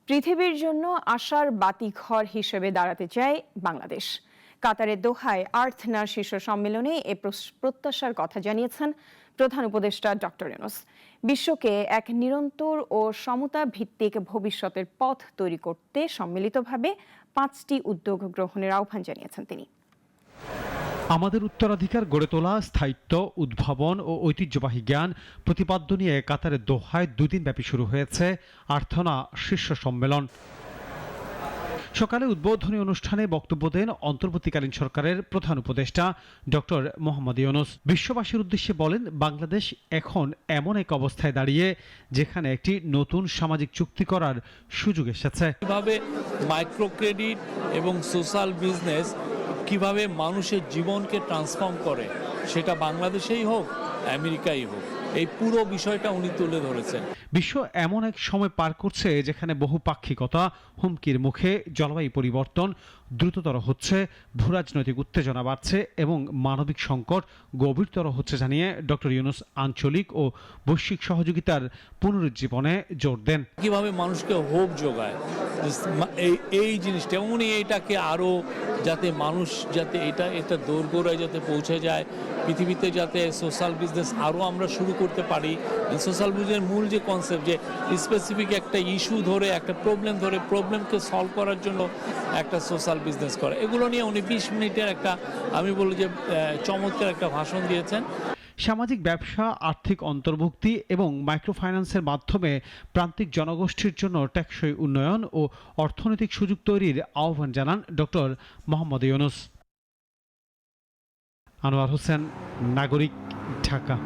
পৃথিবীর জন্য আশার বাতিঘর হিসেবে দাঁড়াতে চায় বাংলাদেশ। কাতারের দোহায় আর্থ নার শীর্ষ সম্মেলনে এ প্রত্যাশার কথা জানিয়েছেন প্রধান উপদেষ্টা ডক্টর ইউনূস। বিশ্বকে এক নিরন্তর ও সমতা ভিত্তিক ভবিষ্যতের পথ তৈরি করতে সম্মিলিতভাবে 5টি উদ্যোগ গ্রহণের আহ্বান জানিয়েছেন তিনি। আমাদের উত্তরাধিকার গড়ে তোলা স্থায়িত্ব, উদ্ভাবন ও ঐতিহ্যবাহী জ্ঞান প্রতিপাদ্য নিয়ে কাতারের দোহায় 2 দিন ব্যাপী শুরু হয়েছে আর্থনা শীর্ষ সম্মেলন। সকালে উদ্বোধনী অনুষ্ঠানে বক্তব্য দেন অন্তর্বর্তীকালীন সরকারের প্রধান উপদেষ্টা ডক্টর মোহাম্মদ ইউনূস। বিশ্ববাসীর উদ্দেশ্যে বলেন, বাংলাদেশ এখন এমন এক অবস্থায় দাঁড়িয়ে যেখানে একটি নতুন সামাজিক চুক্তি করার সুযোগ এসেছে। কিভাবে মাইক্রো ক্রেডিট এবং সোশ্যাল বিজনেস কিভাবে মানুষের জীবনকে ট্রান্সফর্ম করে, সেটা বাংলাদেশেই হোক আমেরিকাই হোক, এই পুরো বিষয়টা উনি তুলে ধরেছেন। বিশ্ব এমন এক সময় পার করছে যেখানে বহুপাক্ষিকতা হুমকির মুখে, জলবায়ু পরিবর্তন দ্রুততর হচ্ছে, ভূরাজনৈতিক উত্তেজনা বাড়ছে এবং মানবিক সংকট গভীরতর হচ্ছে জানিয়ে ডক্টর ইউনূস আঞ্চলিক ও বৈশ্বিক সহযোগিতার পুনরুজ্জীবনে জোর দেন। কিভাবে মানুষকে হোপ যোগায় এই জিনিসটা, উনি এটাকে আরও যাতে মানুষ যাতে এটা দোরগোড়ায় যাতে পৌঁছে যায়, পৃথিবীতে যাতে সোশ্যাল বিজনেস আরও আমরা শুরু করতে পারি। সোশ্যাল বিজনেসের মূল যে কনসেপ্ট, যে স্পেসিফিক একটা ইস্যু ধরে, একটা প্রবলেম ধরে, প্রবলেমকে সলভ করার জন্য একটা সোশ্যাল বিজনেস করে, এগুলো নিয়ে উনি 20 মিনিটের একটা, আমি বলি যে চমৎকার একটা ভাষণ দিয়েছেন। সামাজিক ব্যবসা, আর্থিক অন্তর্ভুক্তি এবং মাইক্রোফাইন্যান্সের মাধ্যমে প্রান্তিক জনগোষ্ঠীর জন্য টেকসই উন্নয়ন ও অর্থনৈতিক সুযোগ তৈরির আহ্বান জানান ডক্টর মোহাম্মদ ইউনূস। আনোয়ার হোসেন, নাগরিক, ঢাকা।